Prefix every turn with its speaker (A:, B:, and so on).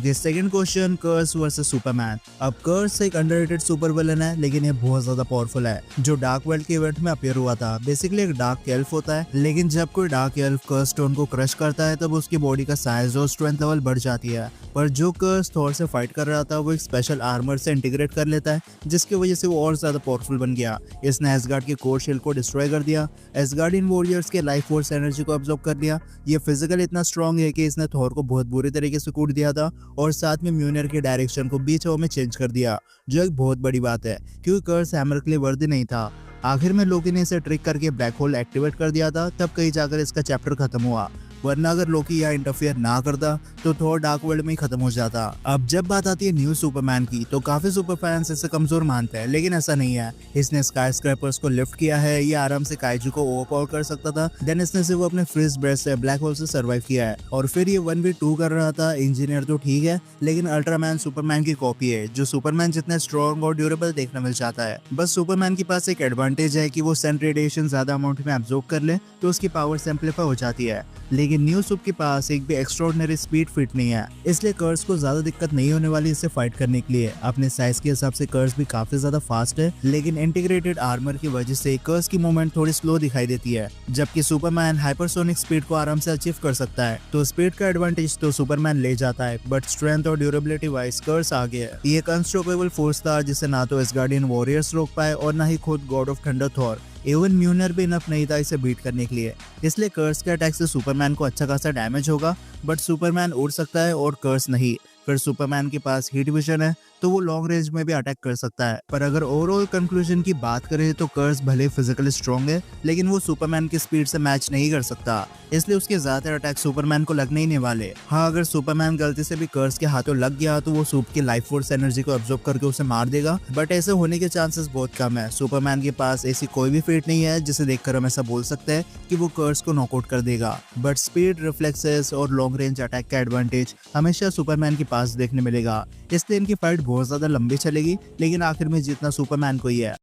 A: ये second question, कर्स versus Superman. अब कर्स एक अंडररेटेड सुपर विलन है, लेकिन ये बहुत ज्यादा पावरफुल है। जो डार्क वर्ल्ड के इवेंट में अपीयर हुआ था, बेसिकली एक डार्क एल्फ होता है, लेकिन जब कोई डार्क एल्फ कर्स स्टोन को क्रश करता है तब उसकी बॉडी का साइज और स्ट्रेंथ लेवल बढ़ जाती है। पर जो कर्स थॉर से फाइट कर रहा था वो एक स्पेशल आर्मर से इंटीग्रेट कर लेता है, जिसकी वजह से वो और ज्यादा पावरफुल बन गया। इसने एसगार्ड के कोर शील्ड को डिस्ट्रॉय कर दिया, एसगार्डियन वॉरियर्स के लाइफ फोर्स एनर्जी को अब्सॉर्ब कर लिया। ये फिजिकल इतना स्ट्रॉन्ग है कि इसने थॉर को बहुत बुरी तरीके से कूट दिया था और साथ में म्यूनिर के डायरेक्शन को बीच में चेंज कर दिया, जो एक बहुत बड़ी बात है क्योंकि कर्स हैमर के लिए वर्दी नहीं था। आखिर में लोकी ने इसे ट्रिक करके ब्लैक होल एक्टिवेट कर दिया था, तब कहीं जाकर इसका चैप्टर खत्म हुआ। वरना अगर लोकी यहाँ इंटरफियर ना करता तो थॉर डार्क वर्ल्ड में ही खत्म हो जाता। अब जब बात आती है न्यू सुपरमैन की, तो काफी सुपर फैंस इसे कमजोर मानते हैं, लेकिन ऐसा नहीं है। इसने स्काई स्क्रैपर्स को लिफ्ट किया है, ये आराम से काइजू को ओवरपावर कर सकता था। देन इसने सिर्फ अपने फ्रीज ब्रेथ से ब्लैक होल से सर्वाइव किया है, और फिर ये 1v2 कर रहा था। इंजीनियर तो ठीक है, लेकिन अल्ट्रामैन सुपरमैन की कॉपी है, जो सुपरमैन जितना स्ट्रॉन्ग और ड्यूरेबल देखने मिल जाता है। बस सुपरमैन के पास एक एडवांटेज है कि वो सन रेडिएशन ज्यादा अमाउंट में एब्जॉर्ब कर ले तो उसकी पावर सिंपलीफाई हो जाती है, लेकिन न्यू सुप के पास एक भी एक्स्ट्राऑर्डिनरी स्पीड फिट नहीं है, इसलिए कर्स को ज्यादा दिक्कत नहीं होने वाली इससे फाइट करने के लिए। अपने साइज के हिसाब से कर्स भी काफी ज्यादा फास्ट है, लेकिन इंटीग्रेटेड आर्मर की वजह से कर्स की मूवमेंट थोड़ी स्लो दिखाई देती है, जबकि सुपरमैन हाइपरसोनिक स्पीड को आराम से अचीव कर सकता है। तो स्पीड का एडवांटेज तो सुपरमैन ले जाता है, बट स्ट्रेंथ और ड्यूरेबिलिटी वाइज कर्स आगे है। ये एक अनस्टॉपेबल फोर्स था जिसे ना तो एसगार्डियन वॉरियर्स रोक पाए और ना ही खुद God of thunder Thor. Even म्यूनर भी इनफ नहीं था इसे बीट करने के लिए, इसलिए कर्स के अटैक से सुपरमैन को अच्छा खासा डैमेज होगा, बट सुपरमैन उड़ सकता है और कर्स नहीं। फिर सुपरमैन के पास हीट विजन है, तो वो लॉन्ग रेंज में भी अटैक कर सकता है। पर अगर ओवरऑल कंक्लूजन की बात करें तो कर्स भले फिजिकली स्ट्रॉन्ग है, लेकिन वो सुपरमैन की स्पीड से मैच नहीं कर सकता, इसलिए उसके ज्यादातर अटैक सुपरमैन को लगने ही नहीं वाले। हाँ, अगर सुपरमैन गलती से भी कर्स के हाथों लग गया तो वो सुप की लाइफ फोर्स एनर्जी को अब्सॉर्ब करके उसे मार देगा, बट ऐसे होने के चांसेस बहुत कम है। सुपरमैन के पास ऐसी कोई भी फीट नहीं है जिसे देखकर हम ऐसा बोल सकते हैं कि वो कर्स को नॉकआउट कर देगा, बट स्पीड, रिफ्लेक्सेस और लॉन्ग रेंज अटैक का एडवांटेज हमेशा सुपरमैन के पास देखने मिलेगा। इसलिए इनकी फाइट बहुत ज्यादा लंबी चलेगी, लेकिन आखिर में जीतना सुपरमैन को ही है।